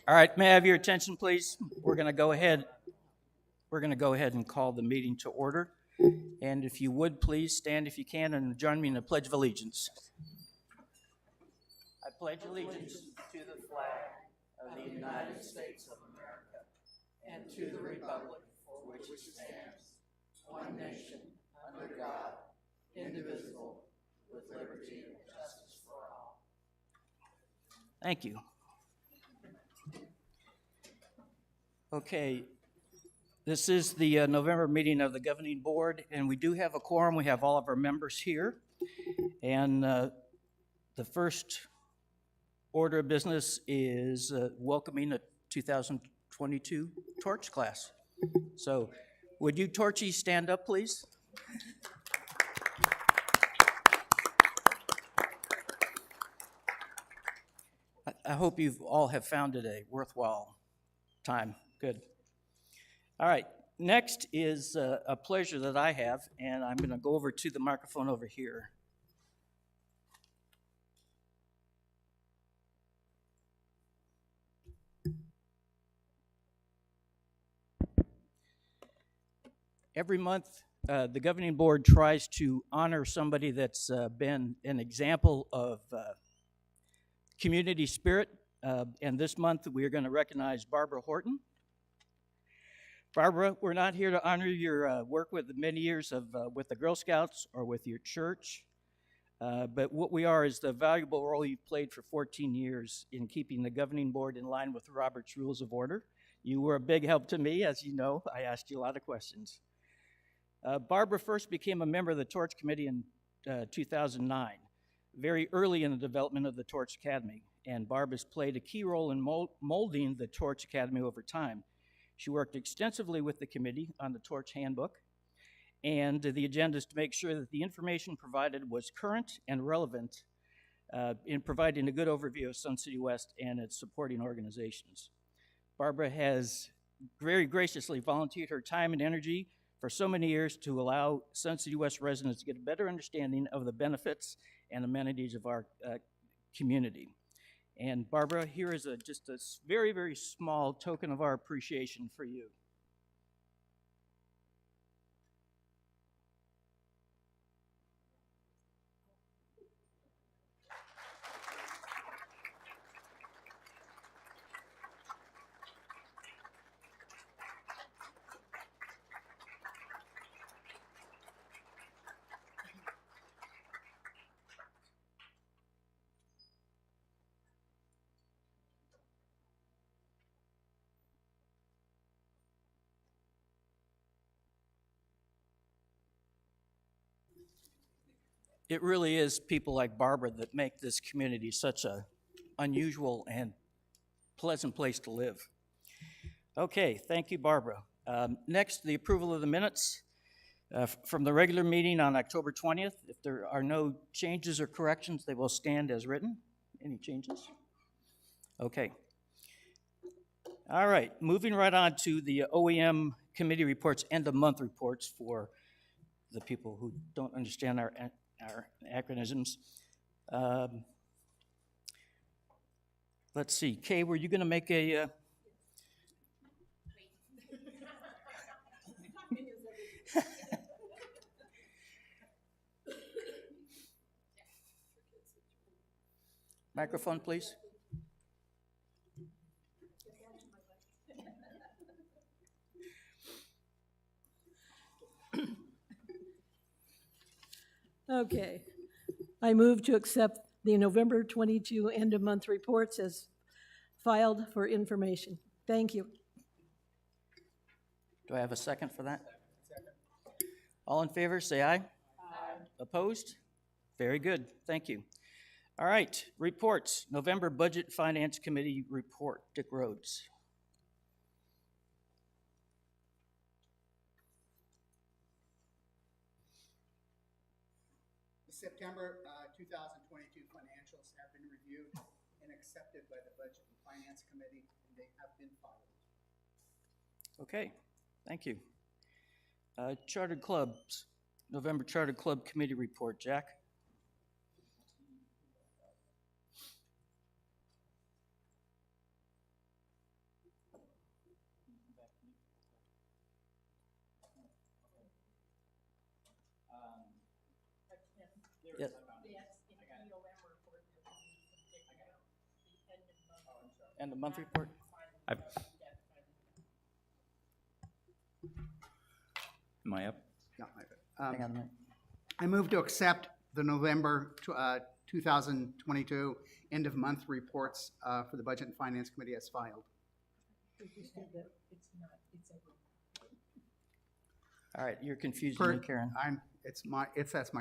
All right, may I have your attention, please? We're going to go ahead and call the meeting to order. And if you would, please stand if you can and join me in the Pledge of Allegiance. I pledge allegiance to the flag of the United States of America and to the republic for which it stands, one nation, under God, indivisible, with liberty and justice for all. Thank you. Okay, this is the November meeting of the Governing Board, and we do have a quorum. We have all of our members here. And the first order of business is welcoming a 2022 torch class. So would you torchies stand up, please? I hope you all have found it a worthwhile time. Good. All right. Next is a pleasure that I have, and I'm going to go over to the microphone over here. Every month, the Governing Board tries to honor somebody that's been an example of community spirit. And this month, we are going to recognize Barbara Horton. Barbara, we're not here to honor your work with the many years of with the Girl Scouts or with your church, but what we are is the valuable role you've played for 14 years in keeping the Governing Board in line with Robert's Rules of Order. You were a big help to me, as you know. I asked you a lot of questions. Barbara first became a member of the Torch Committee in 2009, very early in the development of the Torch Academy, and Barbara's played a key role in molding the Torch Academy over time. She worked extensively with the committee on the Torch Handbook, and the agenda is to make sure that the information provided was current and relevant in providing a good overview of Sun City West and its supporting organizations. Barbara has very graciously volunteered her time and energy for so many years to allow Sun City West residents to get a better understanding of the benefits and amenities of our community. And Barbara, here is just a very, very small token of our appreciation for you. It really is people like Barbara that make this community such an unusual and pleasant place to live. Okay, thank you, Barbara. Next, the approval of the minutes from the regular meeting on October 20th. If there are no changes or corrections, they will stand as written. Any changes? Okay. All right, moving right on to the OEM committee reports, end of month reports for the people who don't understand our acronyms. Let's see, Kay, were you going to make a... Microphone, please. Okay. I move to accept the November 22 end-of-month reports as filed for information. Thank you. Do I have a second for that? Second. All in favor, say aye. Aye. Opposed? Very good. Thank you. All right. Reports. November Budget Finance Committee report. Dick Rhodes. September 2022 financials have been reviewed and accepted by the Budget and Finance Committee, and they have been filed. Okay, thank you. Chartered Clubs, November Chartered Club Committee report. Jack? And the month report? Am I up? Yeah, Hang on a minute. I move to accept the November 2022 end-of-month reports for the Budget and Finance Committee as filed. All right, you're confusing me, Karen. That's my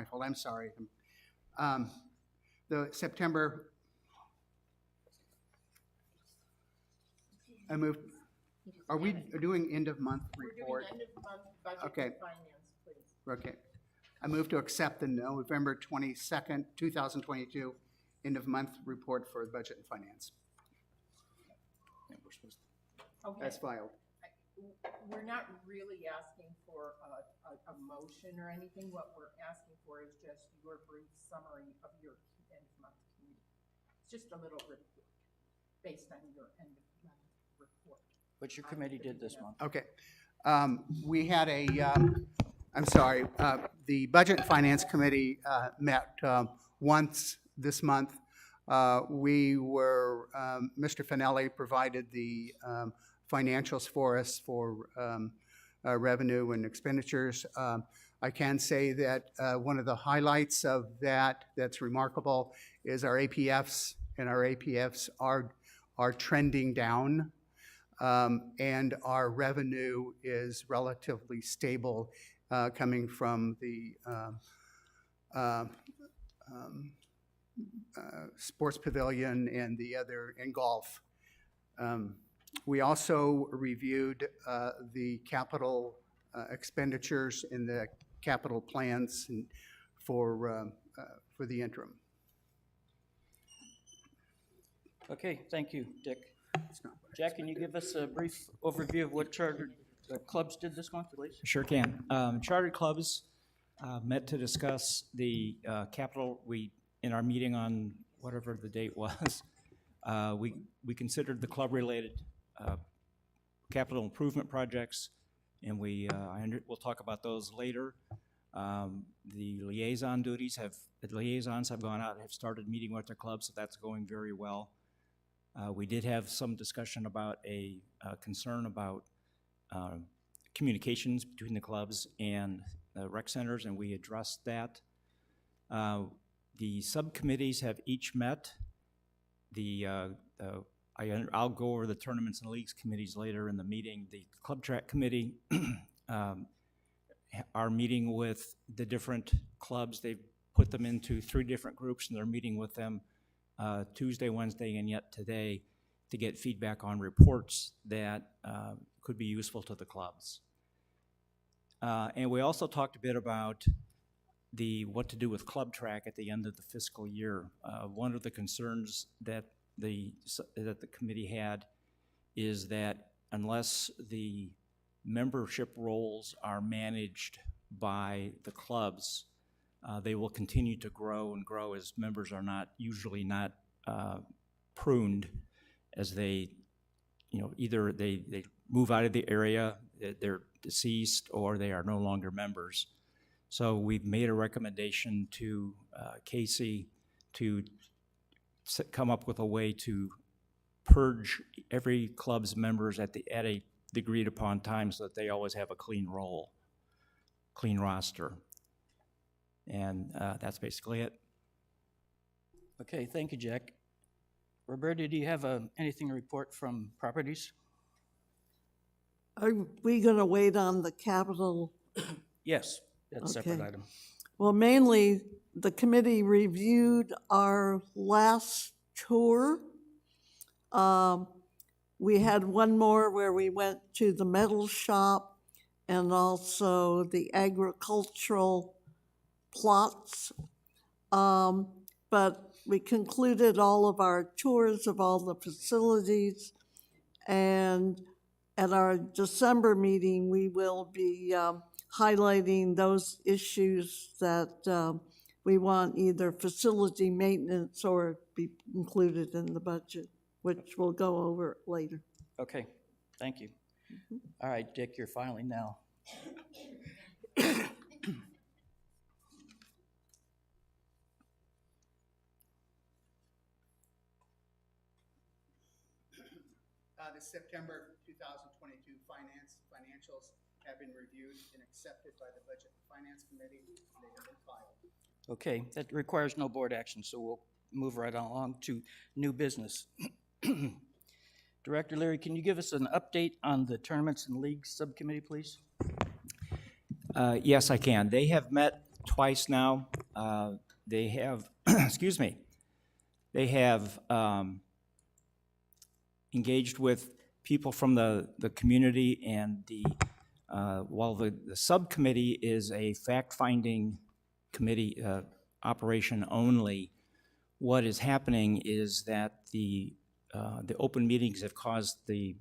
fault, I'm sorry. The September, I moved, are we doing end-of-month report? We're doing end-of-month budget Okay. and finance, please. Okay. I move to accept the November 22nd, 2022 end-of-month report for Budget and Finance Okay, as filed. we're not really asking for a motion or anything. What we're asking for is just your brief summary of your end-of-month meeting. It's just a little report based on your end-of-month report. What your committee did this month. Okay. We had I'm sorry, the Budget and Finance Committee met once this month. Mr. Finelli provided the financials for us for revenue and expenditures. I can say that one of the highlights of that's remarkable is our APFs, and our APFs are trending down. And our revenue is relatively stable, coming from the sports pavilion and the other, and golf. We also reviewed the capital expenditures in the capital plans for the interim. Okay, thank you, Dick. It's not- Jack, can you give us a brief overview of what chartered clubs did this month, please? Sure can. Chartered clubs met to discuss the capital. In our meeting on whatever the date was, we considered the club-related capital improvement projects, and we'll talk about those later. The liaisons have gone out, have started meeting with their clubs, so that's going very well. We did have some discussion about a concern about communications between the clubs and the rec centers, and we addressed that. The subcommittees have each met. I'll go over the tournaments and leagues committees later in the meeting. The club track committee are meeting with the different clubs. They've put them into 3 different groups, and they're meeting with them Tuesday, Wednesday, and yet today to get feedback on reports that could be useful to the clubs. And we also talked a bit about what to do with club track at the end of the fiscal year. One of the concerns that the committee had is that unless the membership rolls are managed by the clubs, they will continue to grow and grow as members are usually not pruned as they, either they move out of the area, they're deceased, or they are no longer members. So we've made a recommendation to Casey to come up with a way to purge every club's members at a agreed upon time so that they always have a clean roster. And that's basically it. Okay, thank you, Jack. Roberta, do you have anything to report from properties? Are we going to wait on the capital? Yes, that's a separate Okay. item. Well, mainly, the committee reviewed our last tour. We had one more where we went to the metal shop and also the agricultural plots. But we concluded all of our tours of all the facilities. And at our December meeting, we will be highlighting those issues that we want either facility maintenance or be included in the budget, which we'll go over later. Okay, thank you. All right, Dick, you're filing now. The September 2022 financials have been reviewed and accepted by the Budget and Finance Committee, and they have been filed. Okay, that requires no board action, so we'll move right along to new business. Director Leary, can you give us an update on the tournaments and leagues subcommittee, please? Yes, I can. They have met twice now. They have, excuse me, they have engaged with people from the community, and while the subcommittee is a fact-finding committee operation only, what is happening is that the open meetings have caused the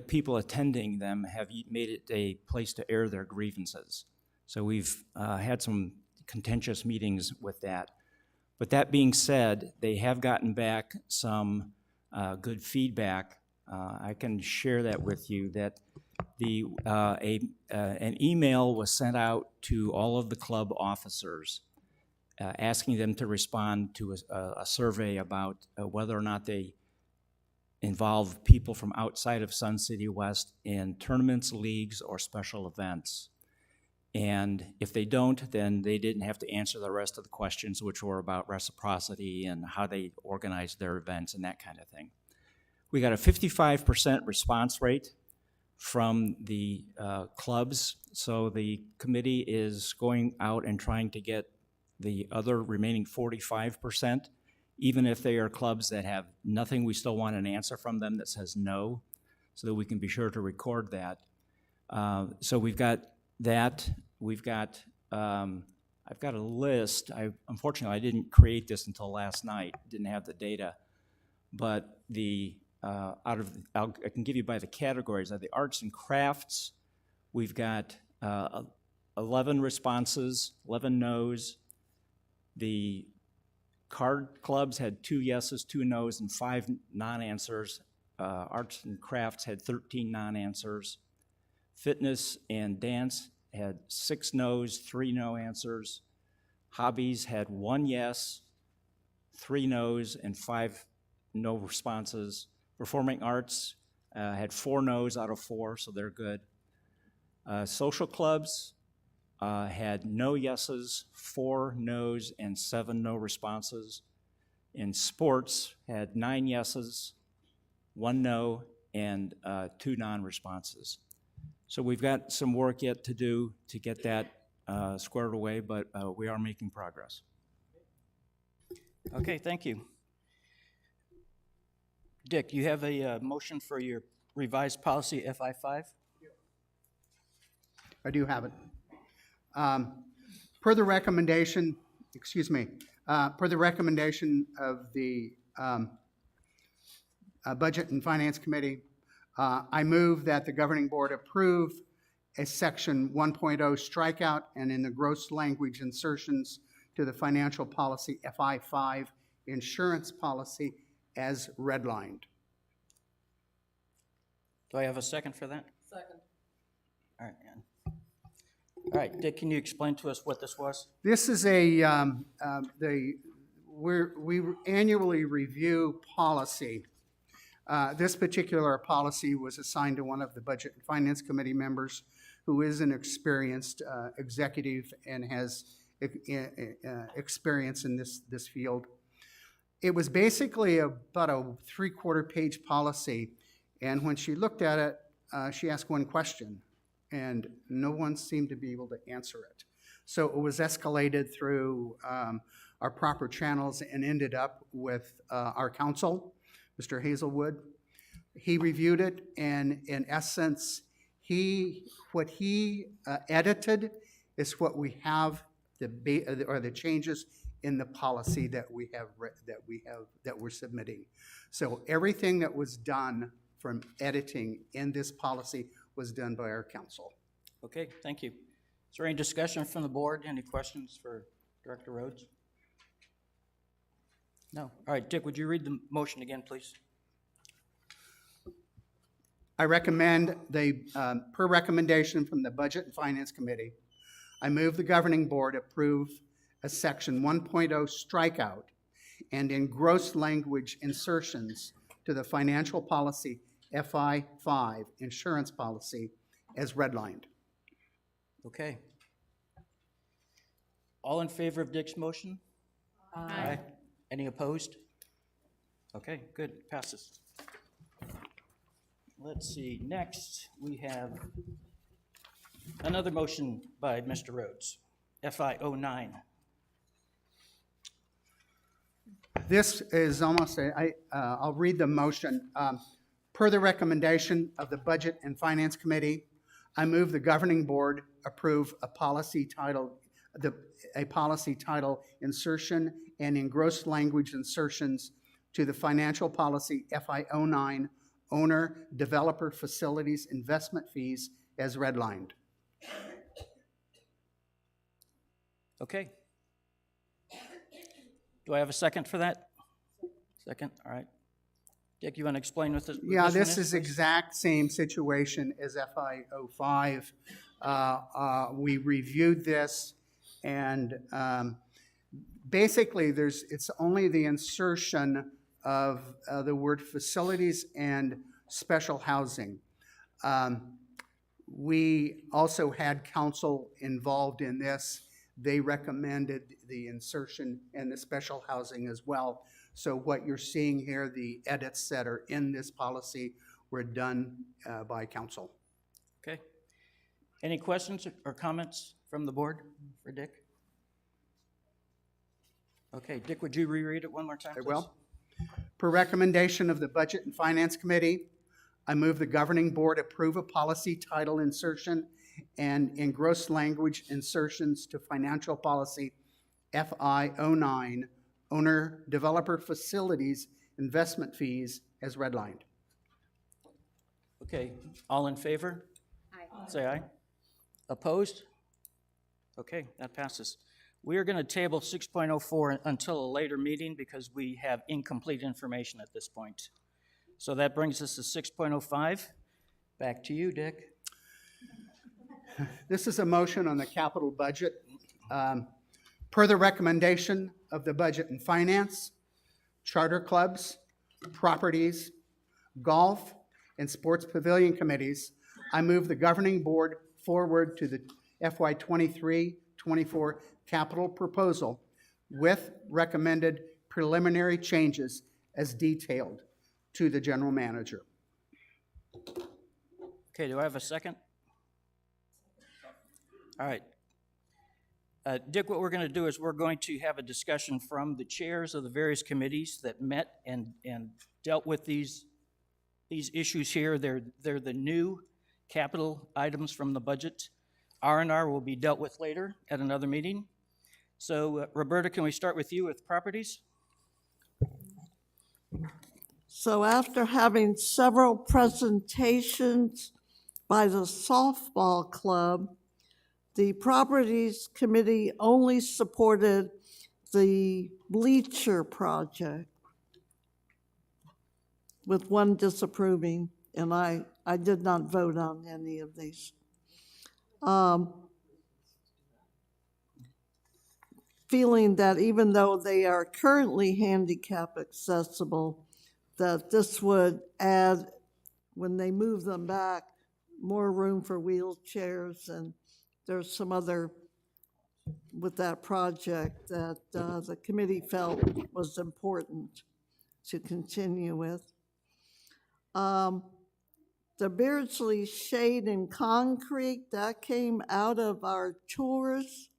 people attending them have made it a place to air their grievances. So we've had some contentious meetings with that. But that being said, they have gotten back some good feedback. I can share that with you, that an email was sent out to all of the club officers asking them to respond to a survey about whether or not they involve people from outside of Sun City West in tournaments, leagues, or special events. And if they don't, then they didn't have to answer the rest of the questions, which were about reciprocity and how they organize their events and that kind of thing. We got a 55% response rate from the clubs, so the committee is going out and trying to get the other remaining 45%. Even if they are clubs that have nothing, we still want an answer from them that says no, so that we can be sure to record that. So we've got that. We've got, I've got a list. Unfortunately, I didn't create this until last night, didn't have the data. But I can give you by the categories. Of the arts and crafts, we've got 11 responses, 11 no's. The card clubs had 2 yeses, 2 no's, and 5 non-answers. Arts and crafts had 13 non-answers. Fitness and dance had 6 no's, 3 no answers. Hobbies had 1 yes, 3 no's, and 5 no responses. Performing arts had 4 no's out of 4, so they're good. Social clubs had no yeses, 4 no's, and 7 no responses. In sports, had 9 yeses, 1 no, and 2 non-responses. So we've got some work yet to do to get that squared away, but we are making progress. Okay, thank you. Dick, you have a motion for your revised policy FI5? I do have it. Per the recommendation, per the recommendation of the Budget and Finance Committee, I move that the governing board approve a section 1.0 strikeout and in the gross language insertions to the financial policy FI5 insurance policy as redlined. Do I have a second for that? Second. All right, Ann. All right, Dick, can you explain to us what this was? This is we annually review policy. This particular policy was assigned to one of the Budget and Finance Committee members who is an experienced executive and has experience in this field. It was basically about a 3/4 page policy, and when she looked at it, she asked one question, and no one seemed to be able to answer it. So it was escalated through our proper channels and ended up with our counsel, Mr. Hazelwood. He reviewed it, and in essence, what he edited is what we have the changes in the policy that we're submitting. So everything that was done from editing in this policy was done by our counsel. Okay, thank you. Is there any discussion from the board? Any questions for Director Rhodes? No. All right, Dick, would you read the motion again, please? I recommend per recommendation from the Budget and Finance Committee, I move the governing board approve a section 1.0 strikeout and in gross language insertions to to the financial policy FI5 insurance policy as redlined. Okay. All in favor of Dick's motion? Aye. Any opposed? Okay, good, passes. Let's see, next we have another motion by Mr. Rhodes, FI09. This is almost I'll read the motion. Per the recommendation of the Budget and Finance Committee, I move the governing board approve a policy title insertion and engrossed language insertions to the financial policy FI09 owner developer facilities investment fees as redlined. Okay. Do I have a second for that? Second, all right. Dick, you want to explain what this? Yeah, one this is please? exact same situation as FI05. We reviewed this, and basically it's only the insertion of the word facilities and special housing. We also had counsel involved in this. They recommended the insertion and the special housing as well. So what you're seeing here, the edits that are in this policy were done by counsel. Okay. Any questions or comments from the board for Dick? Okay, Dick, would you reread it one more time, I please? will. Per recommendation of the Budget and Finance Committee, I move the governing board approve a policy title insertion and engrossed language insertions to financial policy FI09 owner developer facilities investment fees as redlined. Okay, all in favor? Aye. Say aye. Opposed? Okay, that passes. We are going to table 6.04 until a later meeting because we have incomplete information at this point. So that brings us to 6.05. Back to you, Dick. This is a motion on the capital budget. Per the recommendation of the Budget and Finance, Charter Clubs, Properties, Golf, and Sports Pavilion Committees, I move the governing board forward to the FY23-24 capital proposal with recommended preliminary changes as detailed to the general manager. Okay, do I have a second? All right. Dick, what we're going to do is we're going to have a discussion from the chairs of the various committees that met and dealt with these issues here. They're the new capital items from the budget. R&R will be dealt with later at another meeting. So, Roberta, can we start with you with properties? So after having several presentations by the softball club, the Properties Committee only supported the bleacher project with one disapproving, and I did not vote on any of these. Feeling that even though they are currently handicap accessible, that this would add, when they move them back, more room for wheelchairs, and there's some other with that project that the committee felt was important to continue with. The Beardsley Shade and Concrete, that came out of our tours,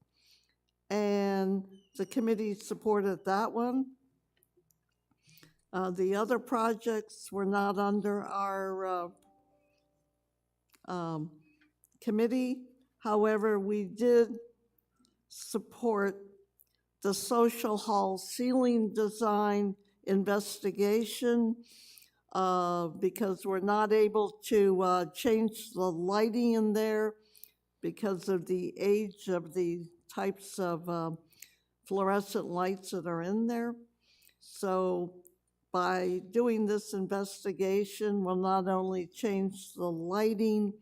and the committee supported that one. The other projects were not under our committee. However, we did support the social hall ceiling design investigation because we're not able to change the lighting in there because of the age of the types of fluorescent lights that are in there. So by doing this investigation, we'll not only change the lighting,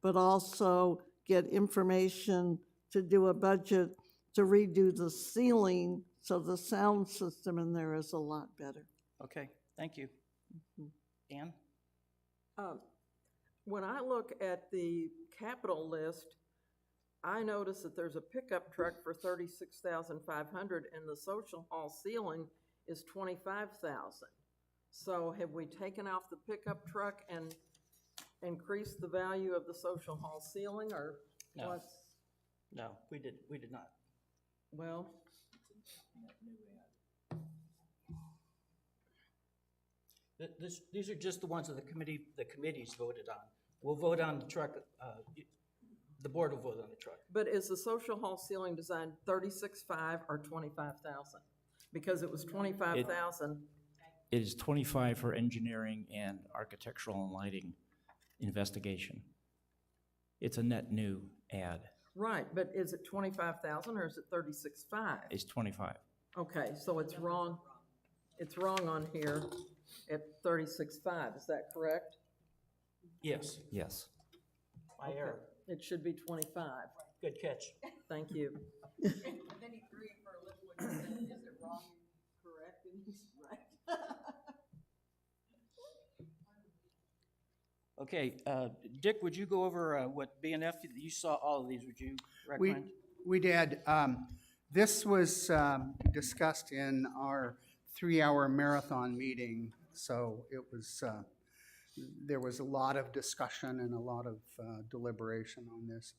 but also get information to do a budget to redo the ceiling so the sound system in there is a lot better. Okay, thank you. Ann? When I look at the capital list, I notice that there's a pickup truck for $36,500 and the social hall ceiling is $25,000. So have we taken off the pickup truck and increased the value of the social hall ceiling, or No. what's? No, we did not. Well, These are just the ones that the committees voted on. We'll vote on the truck, the board will vote on the truck. but is the social hall ceiling design 36.5 or 25,000? Because it was 25,000. It is 25 for engineering and architectural and lighting investigation. It's a net new ad. Right, but is it 25,000 or is it 36.5? It's 25. Okay, so it's wrong. It's wrong on here at 36.5. Is that correct? Yes, Yes. my error. It should be 25. Good catch. Thank you. And then he threw you for a loop when he said, is it wrong, correct, and he's right. Okay, Dick, would you go over what BNF, you saw all of these, would you recommend? We did. This was discussed in our 3-hour marathon meeting, so it was, there was a lot of discussion and a lot of deliberation on this.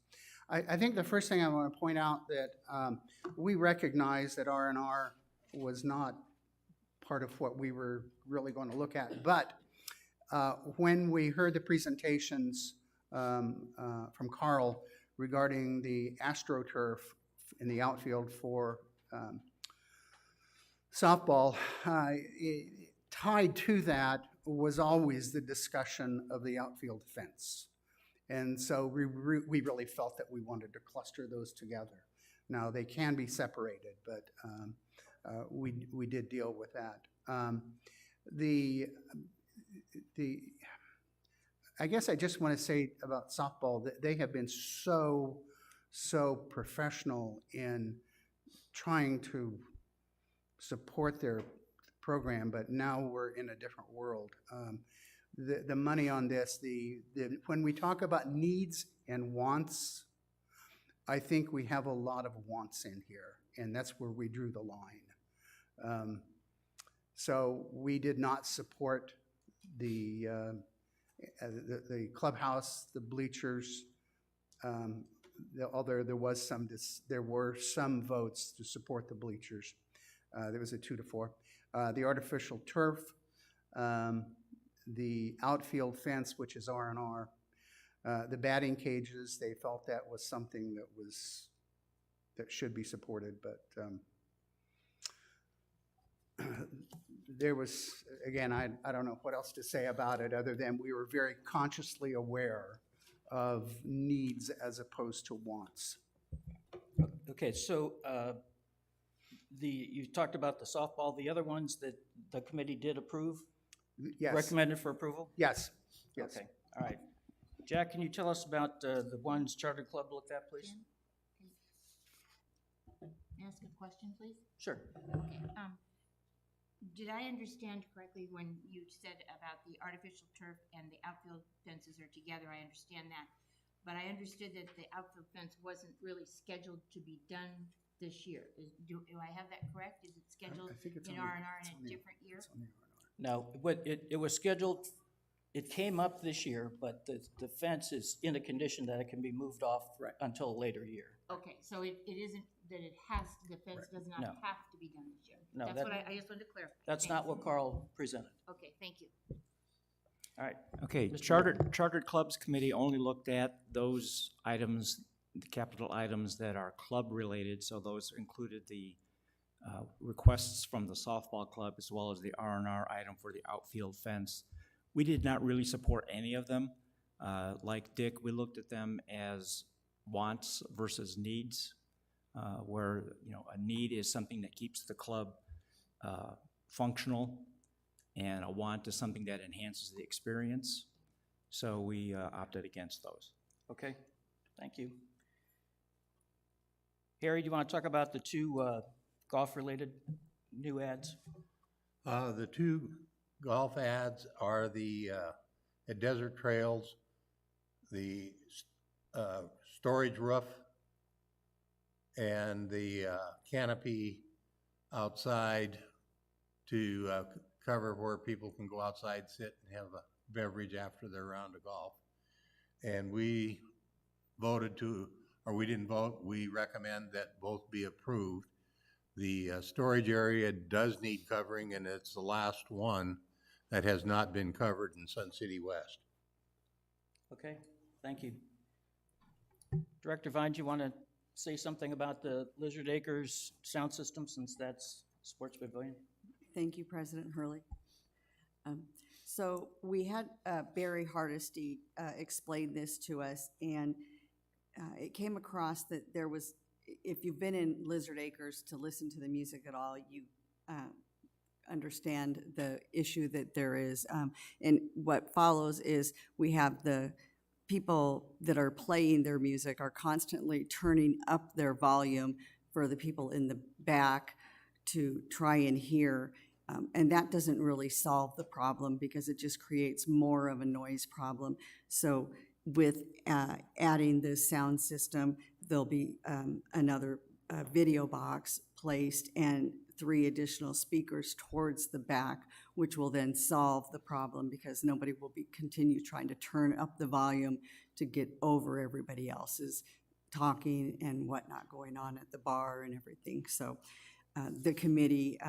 I think the first thing I want to point out that we recognize that R&R was not part of what we were really going to look at, but when we heard the presentations from Carl regarding the AstroTurf in the outfield for softball, tied to that was always the discussion of the outfield fence. And so we really felt that we wanted to cluster those together. Now, they can be separated, but we did deal with that. I guess I just want to say about softball that they have been so professional in trying to support their program, but now we're in a different world. The money on this, when we talk about needs and wants, I think we have a lot of wants in here, and that's where we drew the line. So we did not support the clubhouse, the bleachers, although there were some votes to support the bleachers. There was a 2-4. The artificial turf, the outfield fence, which is R&R, the batting cages, they felt that was something that should be supported, but there was, again, I don't know what else to say about it other than we were very consciously aware of needs as opposed to wants. Okay, so you talked about the softball, the other ones that the committee did approve? Yes. Recommended for approval? Yes. Okay, all right. Jack, can you tell us about the ones Charter Club looked at, please? May I ask a question, please? Sure. Okay, did I understand correctly when you said about the artificial turf and the outfield fences are together? I understand that. But I understood that the outfield fence wasn't really scheduled to be done this year. Do I have that correct? Is it scheduled in R&R in a different year? No, it was scheduled, it came up this year, but the fence is in a condition that it can be moved off until a later year. Okay, so it isn't that the fence does not No. have to be done this year? No, That's what I just wanted to clarify. That's Thanks. not what Carl presented. Okay, thank you. All right. Okay, Mr. Chartered Clubs Committee only looked at those items, the capital items that are club-related, so those included the requests from the softball club as well as the R&R item for the outfield fence. We did not really support any of them. Like Dick, we looked at them as wants versus needs, where a need is something that keeps the club functional, and a want is something that enhances the experience. So we opted against those. Okay, thank you. Harry, do you want to talk about the two golf-related new ads? The two golf ads are the at Desert Trails, the storage roof, and the canopy outside to cover where people can go outside, sit, and have a beverage after their round of golf. And we voted to, or we didn't vote, we recommend that both be approved. The storage area does need covering, and it's the last one that has not been covered in Sun City West. Okay, thank you. Director Vines, you want to say something about the Lizard Acres sound system, since that's Sports Pavilion? Thank you, President Hurley. So we had Barry Hardesty explain this to us, and it came across that there was, if you've been in Lizard Acres to listen to the music at all, you understand the issue that there is. And what follows is we have the people that are playing their music are constantly turning up their volume for the people in the back to try and hear. And that doesn't really solve the problem because it just creates more of a noise problem. So with adding this sound system, there'll be another video box placed and 3 additional speakers towards the back, which will then solve the problem because nobody will be continue trying to turn up the volume to get over everybody else's talking and whatnot going on at the bar and everything. So the committee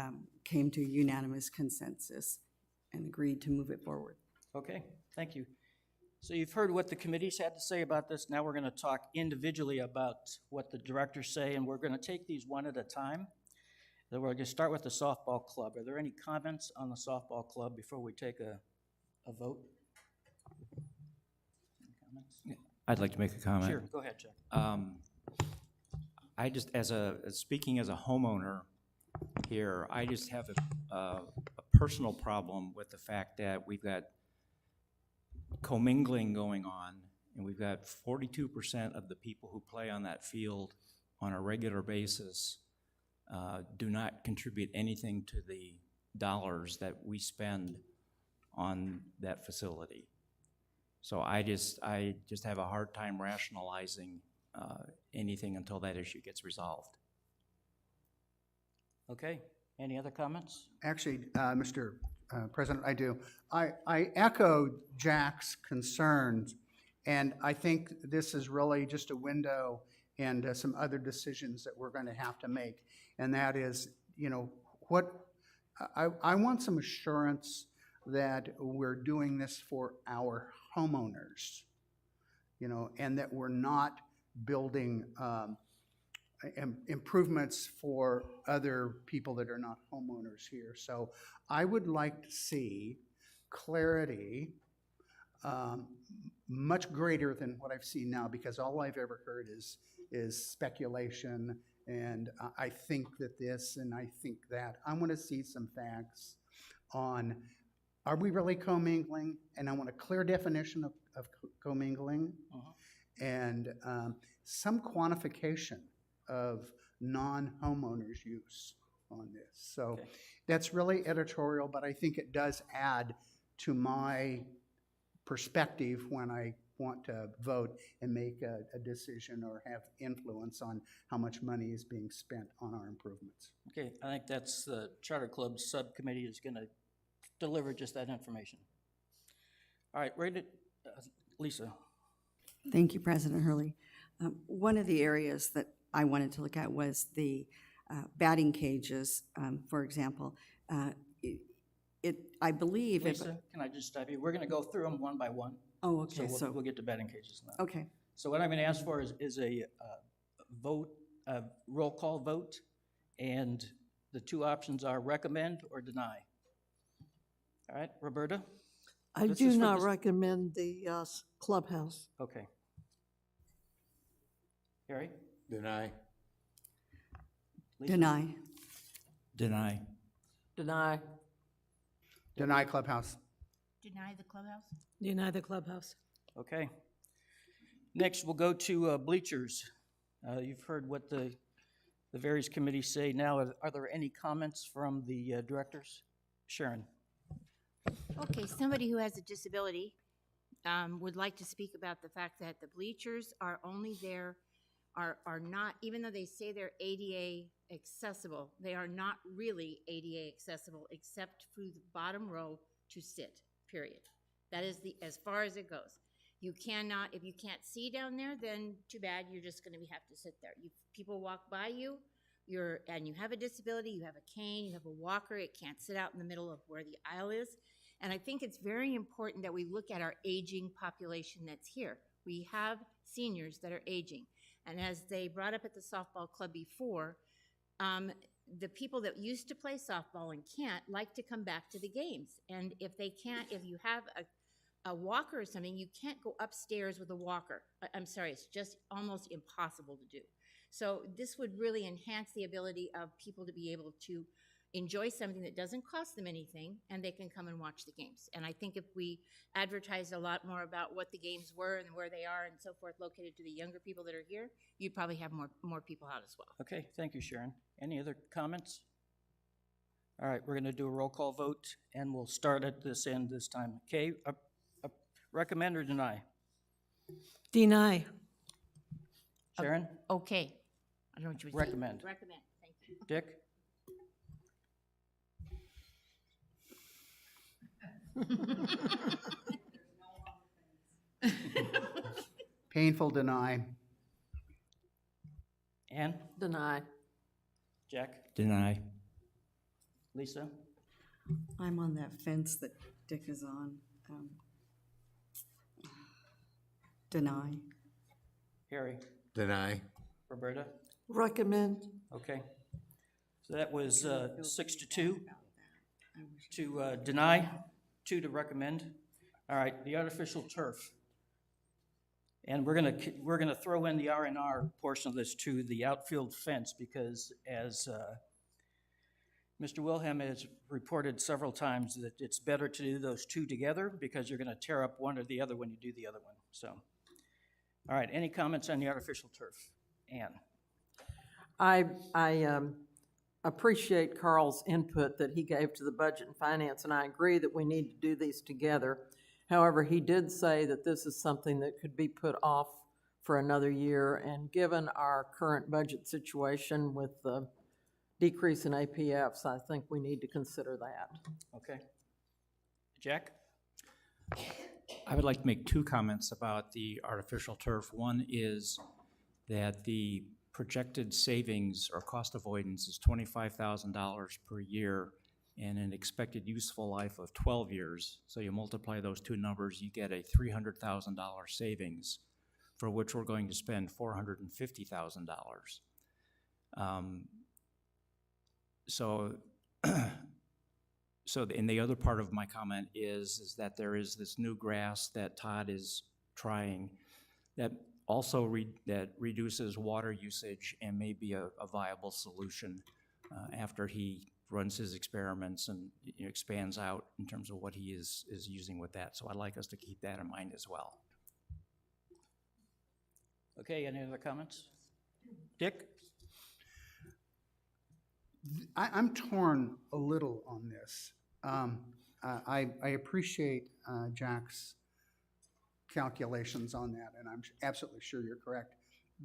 came to unanimous consensus and agreed to move it forward. Okay, thank you. So you've heard what the committees had to say about this. Now we're going to talk individually about what the directors say, and we're going to take these one at a time. Then we're going to start with the softball club. Are there any comments on the softball club before we take a vote? Any comments? I'd like to make a comment. Sure, go ahead, Chuck. I just, speaking as a homeowner here, I just have a personal problem with the fact that we've got commingling going on, and we've got 42% of the people who play on that field on a regular basis do not contribute anything to the dollars that we spend on that facility. So I just have a hard time rationalizing anything until that issue gets resolved. Okay, any other comments? Actually, Mr. President, I do. I echo Jack's concerns, and I think this is really just a window and some other decisions that we're going to have to make. And that is, you know, I want some assurance that we're doing this for our homeowners, you know, and that we're not building improvements for other people that are not homeowners here. So I would like to see clarity much greater than what I've seen now, because all I've ever heard is speculation, and I think that this and I think that. I want to see some facts on, are we really commingling? And I want a clear definition of commingling, and some quantification of non-homeowners use on this. So Okay. That's really editorial, but I think it does add to my perspective when I want to vote and make a decision or have influence on how much money is being spent on our improvements. Okay, I think that's the Charter Club subcommittee is going to deliver just that information. All right, ready, Lisa. Thank you, President Hurley. One of the areas that I wanted to look at was the batting cages, for example. I believe if... Lisa, can I just stop you? We're going to go through them one by one. Oh, okay, So we'll get to batting cages now. okay. So what I'm going to ask for is a vote, a roll call vote, and the 2 options are recommend or deny. All right, Roberta? I This is do for not this- recommend the clubhouse. Okay. Harry? Deny. Lisa? Deny. Deny. Deny. Deny clubhouse. Deny the clubhouse? Deny the clubhouse. Okay. Next, we'll go to bleachers. You've heard what the various committees say. Now, are there any comments from the directors? Sharon? Okay, somebody who has a disability would like to speak about the fact that the bleachers are only there, are not, even though they say they're ADA accessible, they are not really ADA accessible except through the bottom row to sit, period. That is as far as it goes. You cannot, if you can't see down there, then too bad, you're just gonna have to sit there. People walk by you, and you have a disability, you have a cane, you have a walker, it can't sit out in the middle of where the aisle is. And I think it's very important that we look at our aging population that's here. We have seniors that are aging. And as they brought up at the softball club before, the people that used to play softball and can't like to come back to the games. And if they can't, if you have a walker or something, you can't go upstairs with a walker. I'm sorry, it's just almost impossible to do. So this would really enhance the ability of people to be able to enjoy something that doesn't cost them anything, and they can come and watch the games. And I think if we advertised a lot more about what the games were and where they are and so forth, located to the younger people that are here, you'd probably have more people out as well. Okay, thank you, Sharon. Any other comments? All right, we're going to do a roll call vote, and we'll start at this end this time. Kay, recommend or deny? Deny. Sharon? Okay. I don't know what you would say. Recommend. Recommend, thank you. Dick? Painful deny. Ann? Deny. Jack? Deny. Lisa? I'm on that fence that Dick is on. Deny. Harry? Deny. Roberta? Recommend. Okay. So that was 6-2 to deny, 2 to recommend. All right, the artificial turf. And we're gonna throw in the R&R portion of this to the outfield fence, because as Mr. Wilhelm has reported several times that it's better to do those two together, because you're gonna tear up one or the other when you do the other one, so. All right, any comments on the artificial turf? Ann? I appreciate Carl's input that he gave to the Budget and Finance, and I agree that we need to do these together. However, he did say that this is something that could be put off for another year, and given our current budget situation with the decrease in APFs, I think we need to consider that. Okay. Jack? I would like to make 2 comments about the artificial turf. One is that the projected savings or cost avoidance is $25,000 per year and an expected useful life of 12 years. So you multiply those 2 numbers, you get a $300,000 savings, for which we're going to spend $450,000. And the other part of my comment is that there is this new grass that Todd is trying that also that reduces water usage and may be a viable solution after he runs his experiments and expands out in terms of what he is using with that. So I'd like us to keep that in mind as well. Okay, any other comments? Dick? I'm torn a little on this. I appreciate Jack's calculations on that, and I'm absolutely sure you're correct.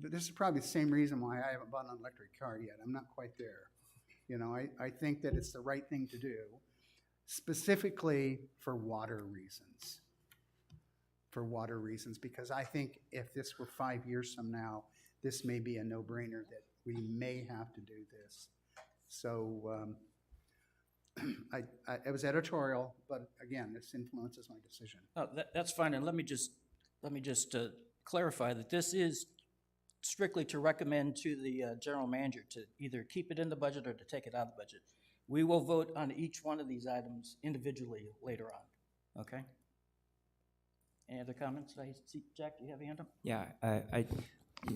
But this is probably the same reason why I haven't bought an electric car yet. I'm not quite there. You know, I think that it's the right thing to do, specifically for water reasons. For water reasons, because I think if this were 5 years from now, this may be a no-brainer that we may have to do this. So it was editorial, but again, this influences my decision. Oh, that's fine, and let me just clarify that this is strictly to recommend to the general manager to either keep it in the budget or to take it out of the budget. We will vote on each one of these items individually later on, okay? Any other comments? I see, Jack, do you have a hand up? Yeah, I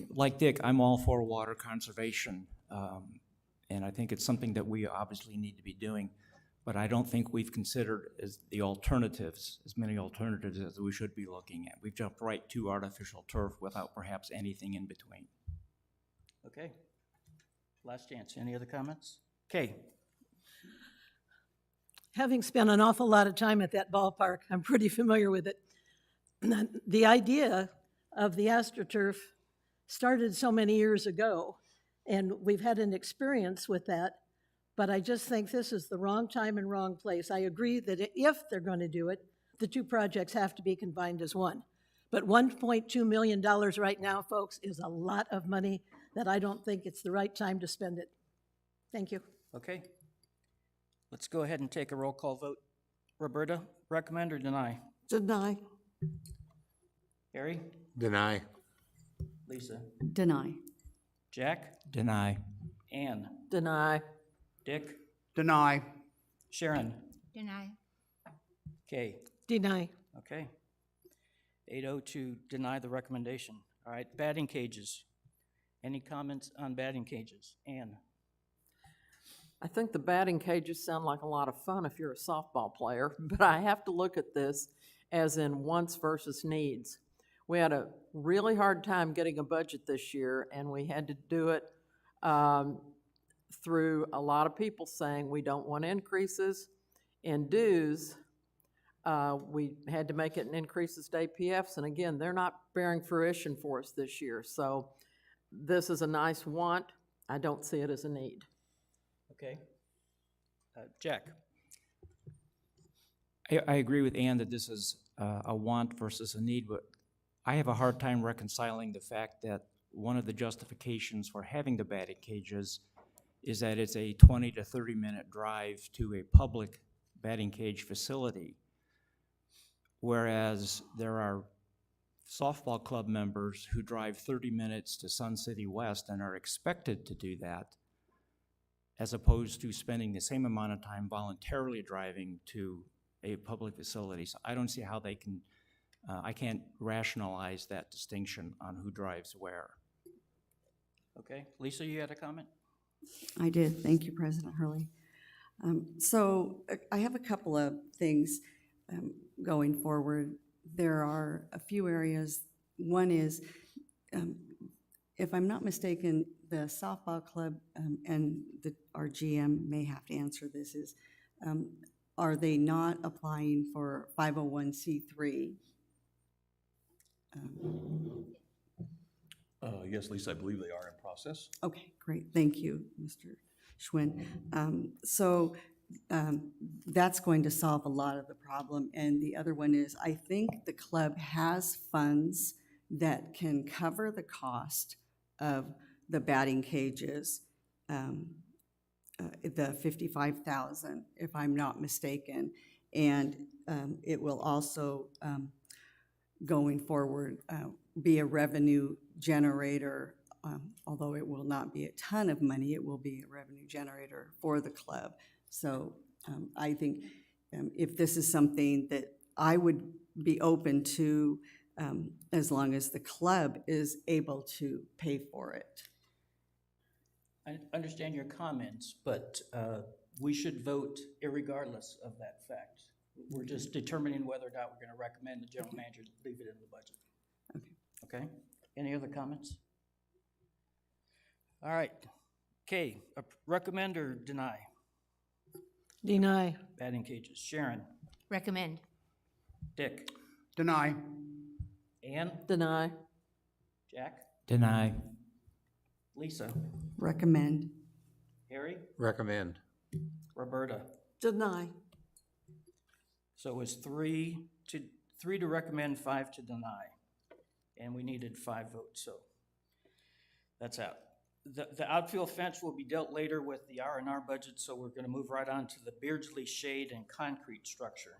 like Dick, I'm all for water conservation, and I think it's something that we obviously need to be doing, but I don't think we've considered as many alternatives as we should be looking at. We've jumped right to artificial turf without perhaps anything in between. Okay. Last chance. Any other comments? Okay. Having spent an awful lot of time at that ballpark, I'm pretty familiar with it. The idea of the AstroTurf started so many years ago, and we've had an experience with that, but I just think this is the wrong time and wrong place. I agree that if they're going to do it, the two projects have to be combined as one. But $1.2 million right now, folks, is a lot of money that I don't think it's the right time to spend it. Thank you. Okay. Let's go ahead and take a roll call vote. Roberta, recommend or deny? Deny. Harry? Deny. Lisa? Deny. Jack? Deny. Ann? Deny. Dick? Deny. Sharon? Deny. Kay? Deny. Okay. 8-0 to deny the recommendation. All right, batting cages. Any comments on batting cages? Ann? I think the batting cages sound like a lot of fun if you're a softball player, but I have to look at this as in wants versus needs. We had a really hard time getting a budget this year, and we had to do it through a lot of people saying we don't want increases in dues. We had to make it an increases to APFs, and again, they're not bearing fruition for us this year. So this is a nice want. I don't see it as a need. Okay. Jack? I agree with Ann that this is a want versus a need, but I have a hard time reconciling the fact that one of the justifications for having the batting cages is that it's a 20 to 30-minute drive to a public batting cage facility, whereas there are softball club members who drive 30 minutes to Sun City West and are expected to do that, as opposed to spending the same amount of time voluntarily driving to a public facility. So I don't see how they can, I can't rationalize that distinction on who drives where. Okay. Lisa, you had a comment? I did. Thank you, President Hurley. So I have a couple of things going forward. There are a few areas. One is, if I'm not mistaken, the softball club and our GM may have to answer this, is are they not applying for 501c3? Yes, Lisa, I believe they are in process. Okay, great. Thank you, Mr. Schwinn. So that's going to solve a lot of the problem. And the other one is, I think the club has funds that can cover the cost of the batting cages, the $55,000, if I'm not mistaken. And it will also, going forward, be a revenue generator. Although it will not be a ton of money, it will be a revenue generator for the club. So I think if this is something that I would be open to, as long as the club is able to pay for it. I understand your comments, but we should vote irregardless of that fact. We're just determining whether or not we're going to recommend the general manager leave it in the budget. Okay. Okay? Any other comments? All right. Kay, recommend or deny? Deny. Batting cages. Sharon? Recommend. Dick? Deny. Ann? Deny. Jack? Deny. Lisa? Recommend. Harry? Recommend. Roberta? Deny. So it was three to recommend, 5 to deny. And we needed 5 votes, so that's out. The outfield fence will be dealt later with the R&R budget, so we're going to move right on to the Beardsley shade and concrete structure.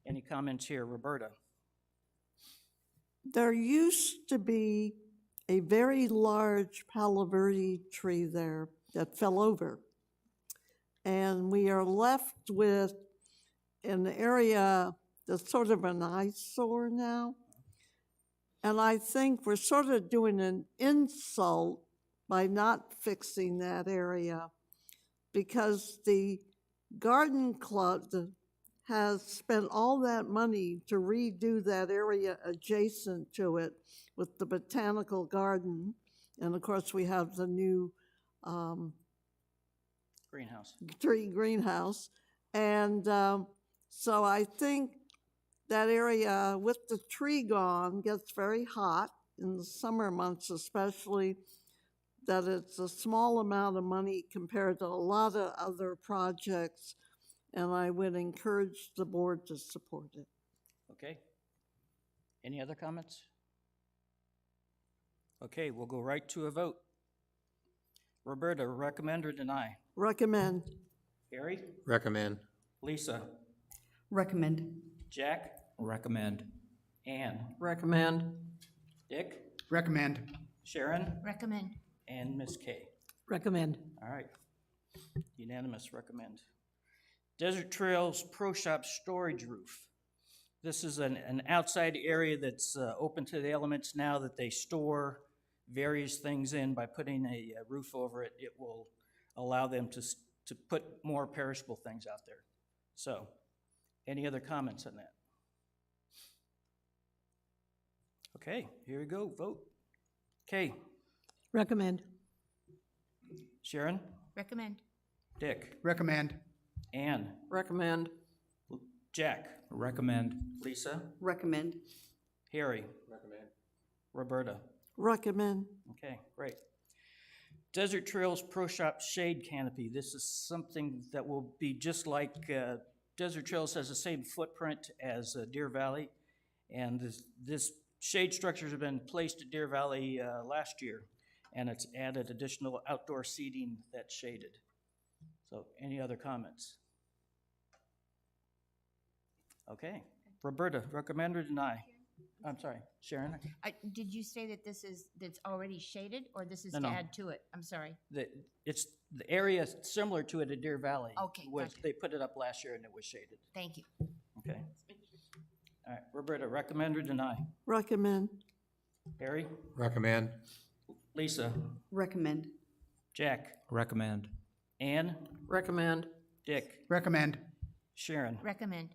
Any comments here, Roberta? There used to be a very large Palo Verde tree there that fell over. And we are left with an area that's sort of an eyesore now. And I think we're sort of doing an insult by not fixing that area, because the garden club has spent all that money to redo that area adjacent to it with the botanical garden. And of course, we have the new Greenhouse. tree greenhouse. And so I think that area with the tree gone gets very hot in the summer months especially, that it's a small amount of money compared to a lot of other projects, and I would encourage the board to support it. Okay. Any other comments? Okay, we'll go right to a vote. Roberta, recommend or deny? Recommend. Harry? Recommend. Lisa? Recommend. Jack? Recommend. Ann? Recommend. Dick? Recommend. Sharon? Recommend. And Ms. Kay. Recommend. All right. Unanimous, recommend. Desert Trails Pro Shop storage roof. This is an outside area that's open to the elements now that they store various things in. By putting a roof over it, it will allow them to put more perishable things out there. So, any other comments on that? Okay, here we go, vote. Kay, Recommend. Sharon, Recommend. Dick, Recommend. Ann, Recommend. Jack, Recommend. Lisa, Recommend. Harry, Recommend. Roberta. Recommend. Okay, great. Desert Trails Pro Shop Shade Canopy. This is something that will be just like, Desert Trails has the same footprint as Deer Valley. And this shade structures have been placed at Deer Valley last year, and it's added additional outdoor seating that's shaded. So any other comments? Okay, Roberta, recommend or deny? I'm sorry, Sharon? Did you say that that's already shaded, or this is No, to no. add to it? I'm sorry. It's the area similar to it at Deer Valley. Okay, was- gotcha. They put it up last year and it was shaded. Thank you. Okay. All right, Roberta, recommend or deny? Recommend. Harry? Recommend. Lisa? Recommend. Jack? Recommend. Ann? Recommend. Dick? Recommend. Sharon? Recommend.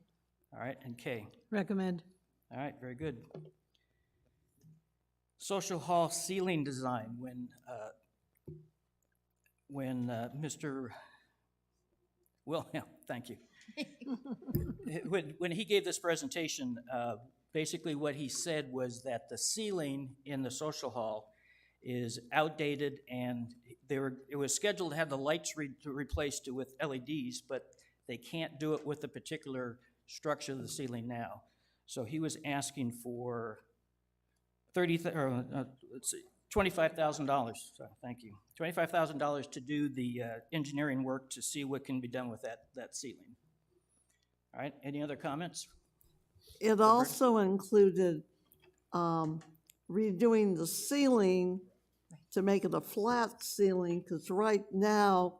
All right, and Kay? Recommend. All right, very good. Social hall ceiling design. When Mr. Wilhelm, thank you. When he gave this presentation, basically what he said was that the ceiling in the social hall is outdated, and it was scheduled to have the lights replaced with LEDs, but they can't do it with the particular structure of the ceiling now. So he was asking for $25,000. So thank you, $25,000 to do the engineering work to see what can be done with that ceiling. All right. Any other comments? It also included redoing the ceiling to make it a flat ceiling, because right now,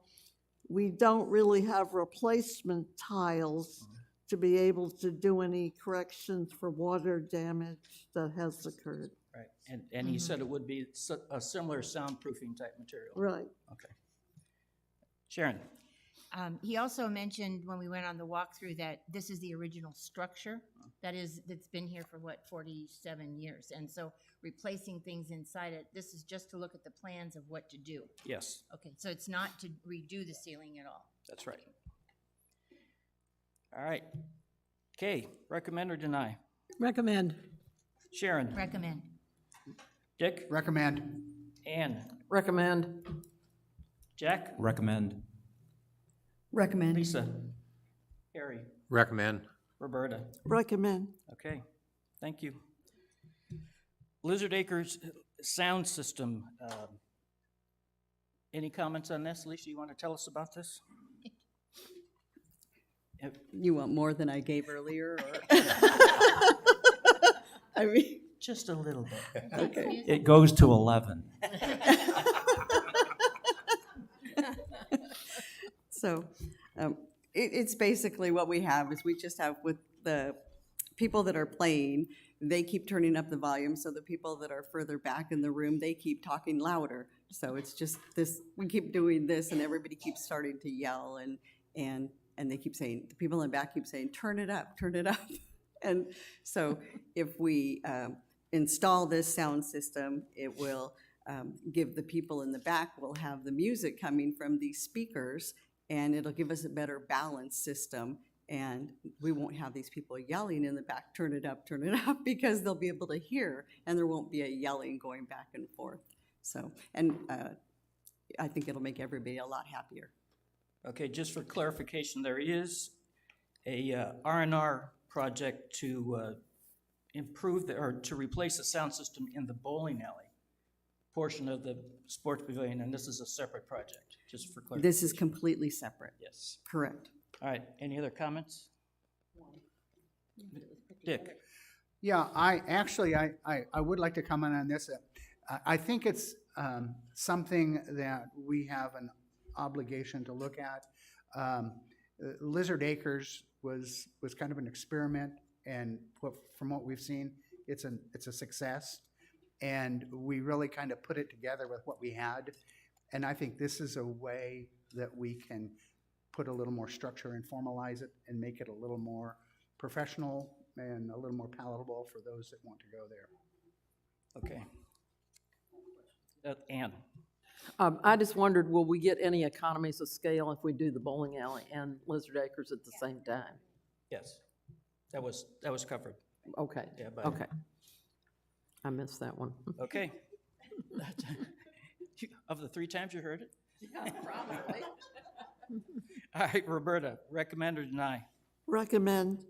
we don't really have replacement tiles to be able to do any corrections for water damage that has occurred. Right. And he said it would be a similar soundproofing type material. Right. Okay. Sharon? He also mentioned when we went on the walkthrough that this is the original structure that's been here for 47 years. And so replacing things inside it, this is just to look at the plans of what to do. Yes, Okay, so it's not to redo the ceiling at all. that's right. All right. Kay, recommend or deny? Recommend. Sharon? Recommend. Dick? Recommend. Ann? Recommend. Jack? Recommend. Recommend. Lisa? Harry? Recommend. Roberta? Recommend. Okay, thank you. Lizard Acres sound system. Any comments on this? Lisa, you want to tell us about this? You want more than I gave earlier, or? I mean, Just a little bit. okay. It goes to 11. So, it's basically what we have is we just have with the people that are playing, they keep turning up the volume, so the people that are further back in the room, they keep talking louder. So it's just this, we keep doing this and everybody keeps starting to yell and they keep saying, the people in the back keep saying, turn it up, turn it up. And so if we install this sound system, it will give the people in the back will have the music coming from these speakers, and it'll give us a better balance system. And we won't have these people yelling in the back, turn it up, because they'll be able to hear, and there won't be a yelling going back and forth. So, and I think it'll make everybody a lot happier. Okay, just for clarification, there is a R&R project to improve or to replace the sound system in the bowling alley portion of the sports pavilion, and this is a separate project, just for clarification. This is completely separate. Yes. Correct. All right, any other comments? Dick? Yeah, I would like to comment on this. I think it's something that we have an obligation to look at. Lizard Acres was kind of an experiment, and from what we've seen, it's a success. And we really kind of put it together with what we had. And I think this is a way that we can put a little more structure and formalize it and make it a little more professional and a little more palatable for those that want to go there. Okay. Ann? I just wondered, will we get any economies of scale if we do the bowling alley and Lizard Acres at the same time? Yes. That was covered. Okay, Yeah, but- okay. I missed that one. Okay. Of the 3 times you heard it? Yeah, probably. All right, Roberta, recommend or deny? Recommend.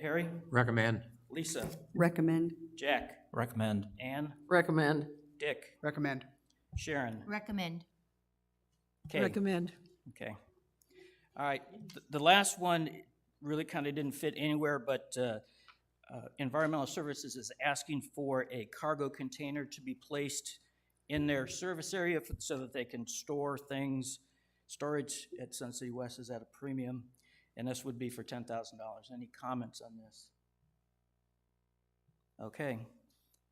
Harry? Recommend. Lisa? Recommend. Jack? Recommend. Ann? Recommend. Dick? Recommend. Sharon? Recommend. Okay. Recommend. Okay. All right, the last one really kind of didn't fit anywhere, but Environmental Services is asking for a cargo container to be placed in their service area so that they can store things. Storage at Sun City West is at a premium, and this would be for $10,000. Any comments on this? Okay.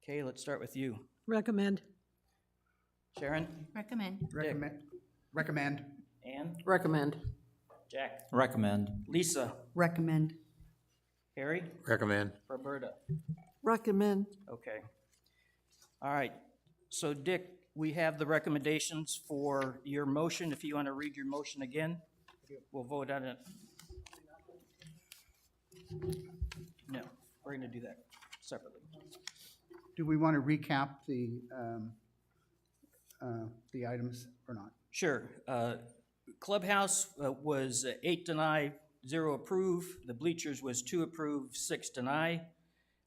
Kay, let's start with you. Recommend. Sharon? Recommend. Recommend. Ann? Recommend. Jack? Recommend. Lisa? Recommend. Harry? Recommend. Roberta? Recommend. Okay. All right. So Dick, we have the recommendations for your motion. If you want to read your motion again, we'll vote on it. No, we're going to do that separately. Do we want to recap the items or not? Sure. Clubhouse was 8 deny, 0 approve. The bleachers was 2 approve, 6 deny.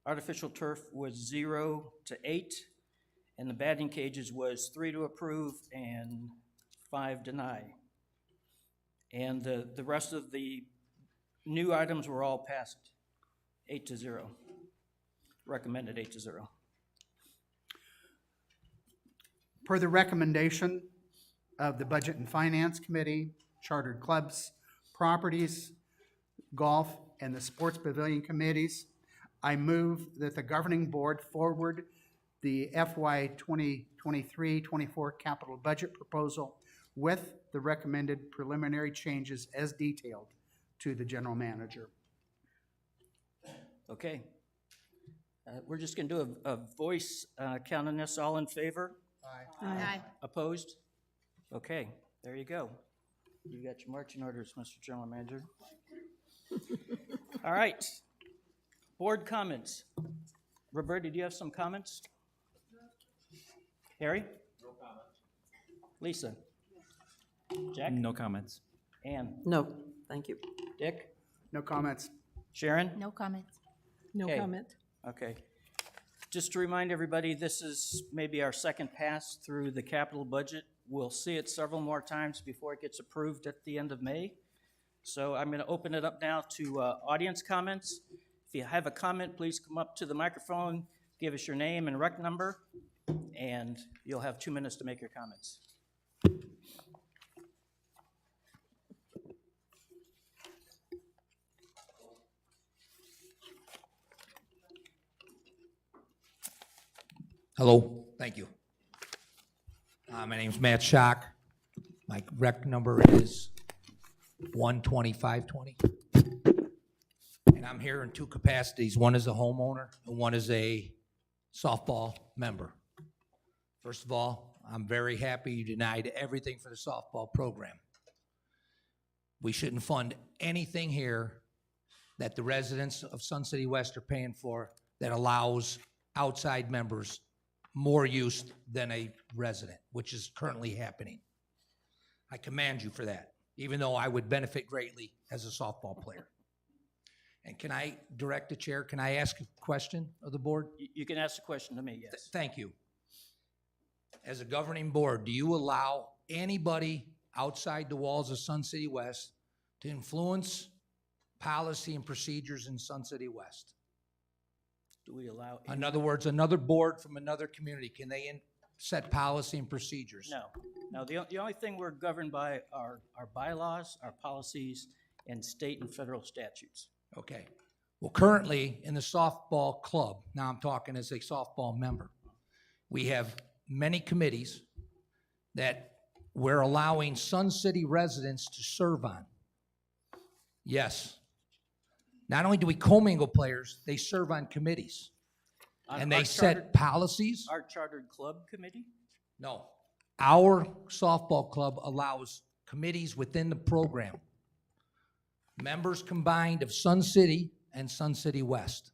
Artificial turf was 0 to 8. And the batting cages was 3 to approve and 5 deny. And the rest of the new items were all passed, 8 to 0. Recommended 8 to 0. Per the recommendation of the Budget and Finance Committee, Chartered Clubs, Properties, Golf, and the Sports Pavilion Committees, I move that the governing board forward the FY 2023-24 capital budget proposal with the recommended preliminary changes as detailed to the general manager. Okay. We're just going to do a voice count on this. All in favor? Aye. Opposed? Okay, there you go. You got your marching orders, Mr. General Manager. All right. Board comments. Roberta, do you have some comments? Harry? No comments. Lisa? Jack? No comments. Ann? No, thank you. Dick? No comments. Sharon? No comments. No Okay. comment. Okay. Just to remind everybody, this is maybe our second pass through the capital budget. We'll see it several more times before it gets approved at the end of May. So I'm going to open it up now to audience comments. If you have a comment, please come up to the microphone, give us your name and rec number, and you'll have 2 minutes to make your comments. Hello, thank you. My name's Matt Schock. My rec number is 12520. And I'm here in 2 capacities. One is a homeowner and one is a softball member. First of all, I'm very happy you denied everything for the softball program. we shouldn't fund anything here that the residents of Sun City West are paying for that allows outside members more use than a resident, which is currently happening. I commend you for that, even though I would benefit greatly as a softball player. And can I direct the chair? Can I ask a question of the board? You can ask a question to me, yes. Thank you. As a governing board, do you allow anybody outside the walls of Sun City West to influence policy and procedures in Sun City West? Do we allow? In other words, another board from another community, can they set policy and procedures? No. No, the only thing we're governed by are our bylaws, our policies, and state and federal statutes. Okay. Well, currently, in the softball club, now I'm talking as a softball member, we have many committees that we're allowing Sun City residents to serve on. Yes. Not only do we commingle players, they serve on committees. And they set policies. Our chartered club committee? No. Our softball club allows committees within the program. Members combined of Sun City and Sun City West.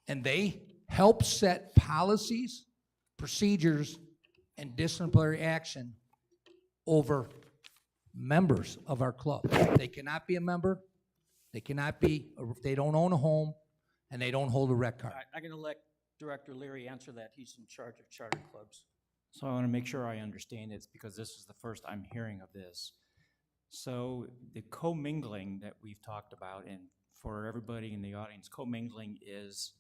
And they help set policies, procedures, and disciplinary action over members of our club. They cannot be a member, they don't own a home, and they don't hold a rec card. All right, I'm going to let Director Leary answer that. He's in charge of charter clubs. So I want to make sure I understand it, because this is the first I'm hearing of this. So the commingling that we've talked about, and for everybody in the audience, commingling is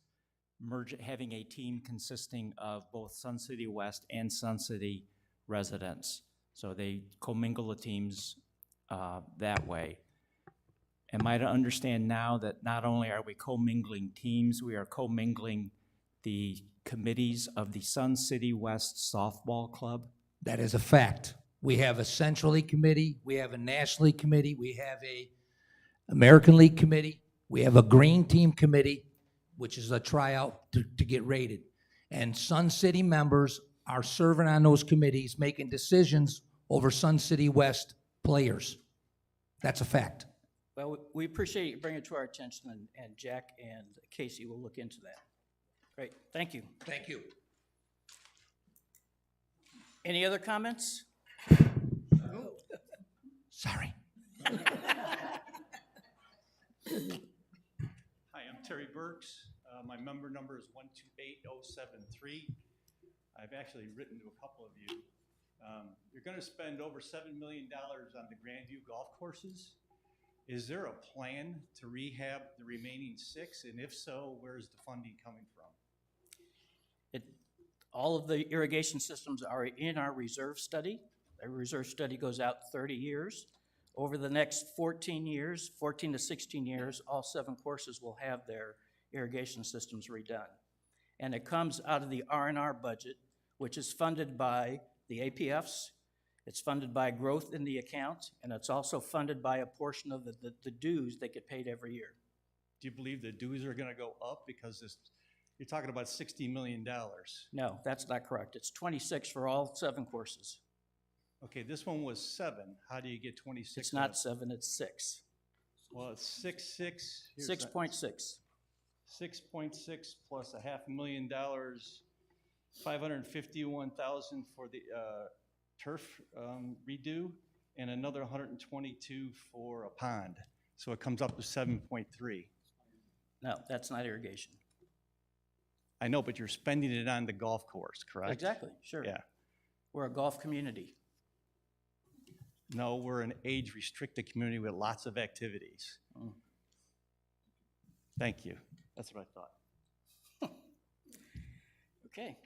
having a team consisting of both Sun City West and Sun City residents. So they commingle the teams that way. Am I to understand now that not only are we commingling teams, we are commingling the committees of the Sun City West Softball Club? That is a fact. We have a Central League committee, we have a National League committee, we have a American League committee, we have a Green Team committee, which is a tryout to get rated. And Sun City members are serving on those committees, making decisions over Sun City West players. That's a fact. Well, we appreciate you bringing it to our attention, and Jack and Casey will look into that. Great, thank you. Thank you. Any other comments? Sorry. Hi, I'm Terry Burks. My member number is 128073. I've actually written to a couple of you. You're going to spend over $7 million on the Grandview golf courses. Is there a plan to rehab the remaining 6? And if so, where's the funding coming from? All of the irrigation systems are in our reserve study. The reserve study goes out 30 years. Over the next 14 to 16 years, all 7 courses will have their irrigation systems redone. And it comes out of the R&R budget, which is funded by the APFs, it's funded by growth in the account, and it's also funded by a portion of the dues that get paid every year. Do you believe the dues are going to go up because you're talking about $60 million? No, that's not correct. It's 26 for all 7 courses. Okay, this one was 7. How do you get 26? It's not 7, it's 6. Well, it's 6.6. 6.6. 6.6 plus $500,000, $551,000 for the turf redo, and another 122 for a pond. So it comes up to 7.3. No, that's not irrigation. I know, but you're spending it on the golf course, correct? Exactly, sure. Yeah. We're a golf community. No, we're an age-restricted community with lots of activities. Thank you. That's what I thought. Okay.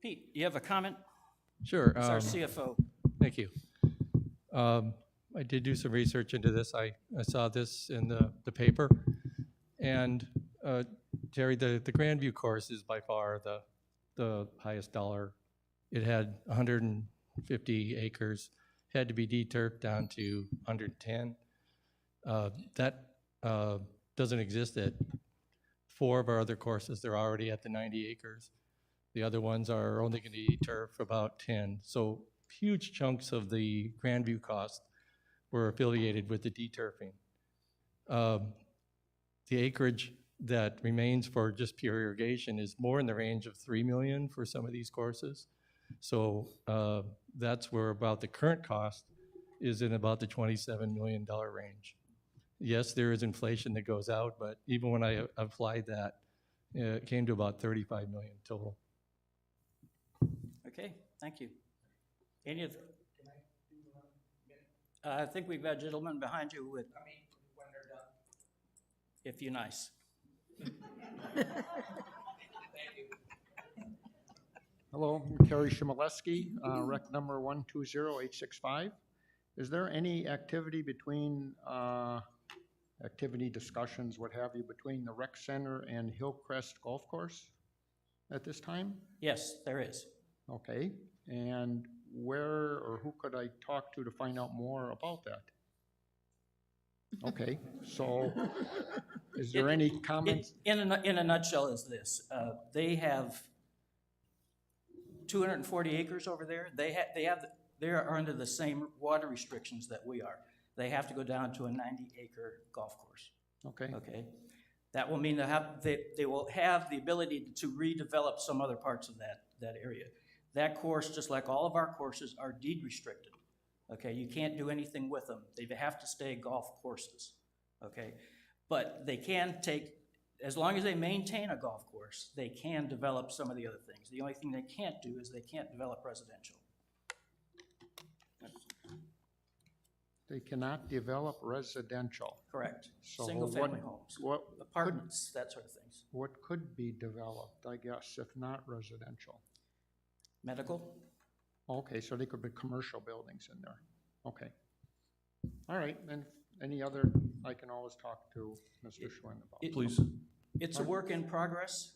Pete, you have a comment? Sure. It's our CFO. Thank you. I did do some research into this. I saw this in the paper. And Terry, the Grandview course is by far the highest dollar. It had 150 acres, had to be de-turfed down to 110. That doesn't exist at 4 of our other courses. They're already at the 90 acres. The other ones are only going to de-turf about 10. So huge chunks of the Grandview cost were affiliated with the deturfing. The acreage that remains for just pure irrigation is more in the range of 3 million for some of these courses. So that's where about the current cost is in about the $27 million range. Yes, there is inflation that goes out, but even when I applied that, it came to about 35 million total. Okay, thank you. Any of, I think we've got a gentleman behind you with, when they're done. if you're nice. Hello, I'm Kerry Shimoleski, rec number 120865. Is there any activity between, activity discussions, what have you, between the rec center and Hillcrest Golf Course at this time? Yes, there is. Okay, and where or who could I talk to find out more about that? Okay, so is there any comments? In a nutshell is this, they have 240 acres over there. They are under the same water restrictions that we are. They have to go down to a 90-acre golf course. Okay. Okay. That will mean they will have the ability to redevelop some other parts of that area. That course, just like all of our courses, are deed restricted. Okay, you can't do anything with them. They have to stay golf courses. Okay, but they can take, as long as they maintain a golf course, they can develop some of the other things. The only thing they can't do is they can't develop residential. They cannot develop residential. Correct. So Single-family homes, apartments, that sort of things. What could be developed, I guess, if not residential? Medical? Okay, so they could be commercial buildings in there. Okay. All right, and any other, I can always talk to Mr. Schwinn about. Please. It's a work in progress.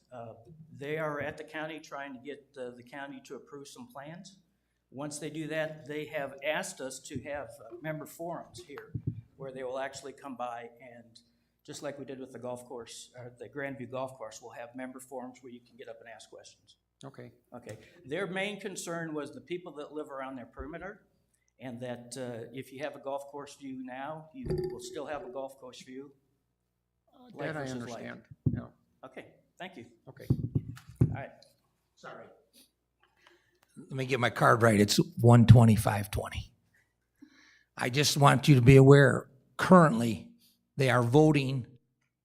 They are at the county trying to get the county to approve some plans. Once they do that, they have asked us to have member forums here where they will actually come by and, just like we did with the golf course, the Grandview Golf Course, we'll have member forums where you can get up and ask questions. Okay. Okay. Their main concern was the people that live around their perimeter, and that if you have a golf course view now, you will still have a golf course view. That I understand, yeah. Okay, thank you. Okay. All right. Sorry. Let me get my card right. It's 12520. I just want you to be aware, currently, they are voting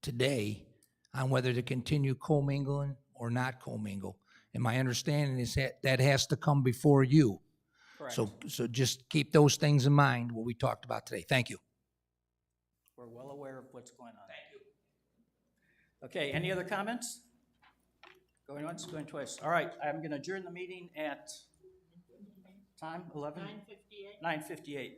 today on whether to continue commingling or not commingle. And my understanding is that has to come before you. Correct. So just keep those things in mind, what we talked about today. Thank you. We're well aware of what's going on. Thank you. Okay, any other comments? Going once, going twice. All right, I'm going to adjourn the meeting at time 11? 9:58. 9:58.